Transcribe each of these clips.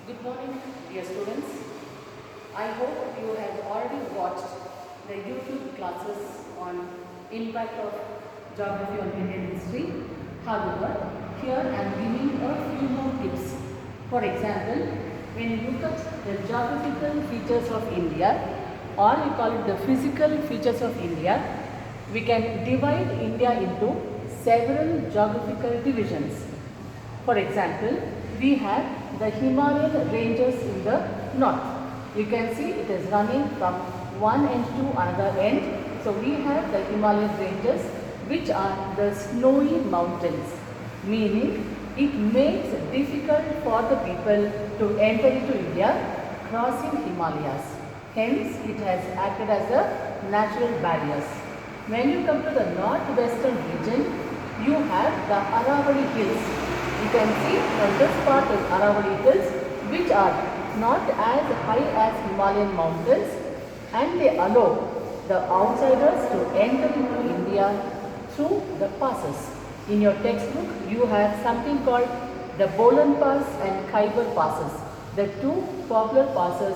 Good morning, dear students. I hope you have already watched the YouTube classes on impact of geography on Indian history. However, here I am giving a few more tips. For example, when you look at the geographical features of India, or we call it the physical features of India, we can divide India into several geographical divisions. For example, we have the Himalayan ranges in the north. You can see it is running from one end to another end. So we have the Himalayan ranges, which are the snowy mountains, meaning it makes it difficult for the people to enter into India crossing Himalayas. Hence, it has acted as a natural barriers. When you come to the northwestern region, you have the Aravalli Hills. You can see from this part is Aravalli Hills, which are not as high as Himalayan mountains, and they allow the outsiders to enter into India through the passes. In your textbook, you have something called the Bolan Pass and Khyber passes, the two popular passes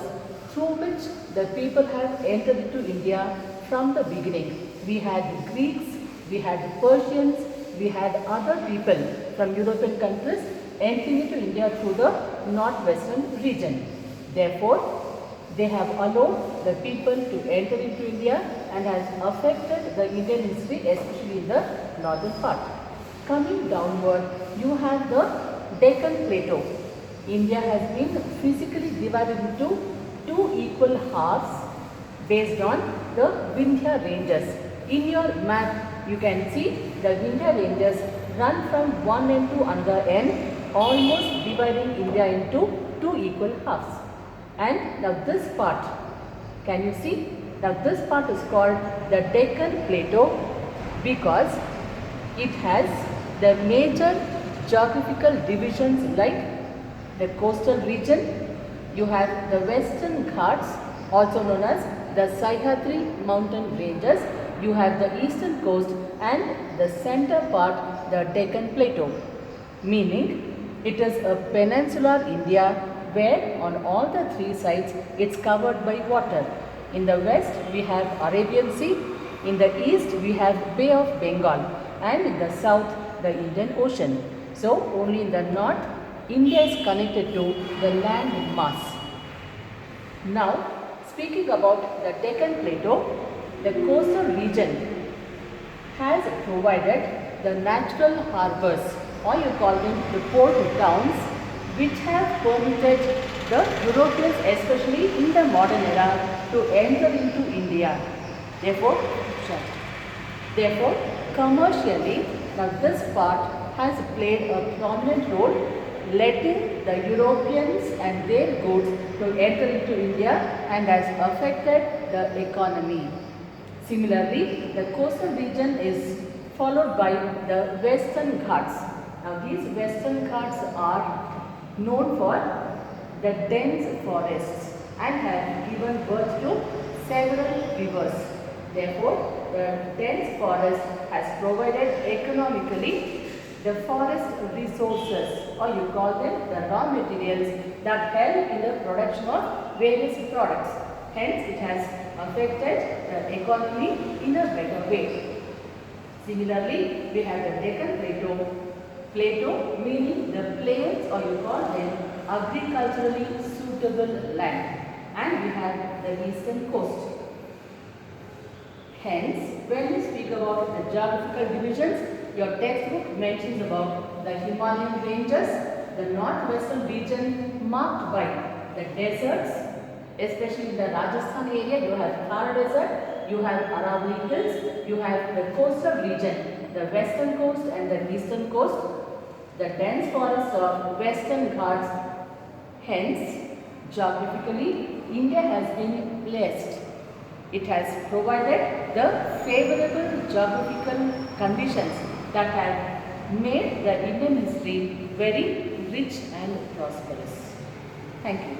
through which the people have entered into India from the beginning. We had Greeks, we had Persians, we had other people from European countries entering into India through the northwestern region. Therefore, they have allowed the people to enter into India and has affected the Indian history, especially in the northern part. Coming downward, you have the Deccan Plateau. India has been physically divided into two equal halves based on the Vindhya ranges. In your map, you can see the Vindhya ranges run from one end to another end, almost dividing India into two equal halves. And now this part, can you see? Now this part is called the Deccan Plateau because it has the major geographical divisions like the coastal region. You have the Western Ghats, also known as the Sahyadri mountain ranges. You have the eastern coast and the center part, the Deccan Plateau, meaning it is a peninsular India where on all the three sides it's covered by water. In the west we have Arabian Sea, in the east we have Bay of Bengal, and in the south the Indian Ocean. So only in the north India is connected to the land mass. Now speaking about the Deccan Plateau, the coastal region has provided the natural harbors, or you call them the port towns, which have permitted the Europeans, especially in the modern era, to enter into India. Therefore, commercially, now this part has played a prominent role, letting the Europeans and their goods to enter into India and has affected the economy. Similarly, the coastal region is followed by the Western Ghats. Now these Western Ghats are known for the dense forests and have given birth to several rivers. Therefore, the dense forest has provided economically the forest resources, or you call them the raw materials that help in the production of various products. Hence, it has affected the economy in a better way. Similarly, we have the Deccan Plateau meaning the plains, or you call them agriculturally suitable land, and we have the eastern coast. Hence, when we speak about the geographical divisions, your textbook mentions about the Himalayan ranges, the northwestern region marked by the deserts, especially in the Rajasthan area. You have Thar Desert, you have Aravalli Hills, you have the coastal region, the western coast and the eastern coast, the dense forests of Western Ghats. Hence, geographically, India has been blessed. It has provided the favorable geographical conditions that have made the Indian history very rich and prosperous. Thank you.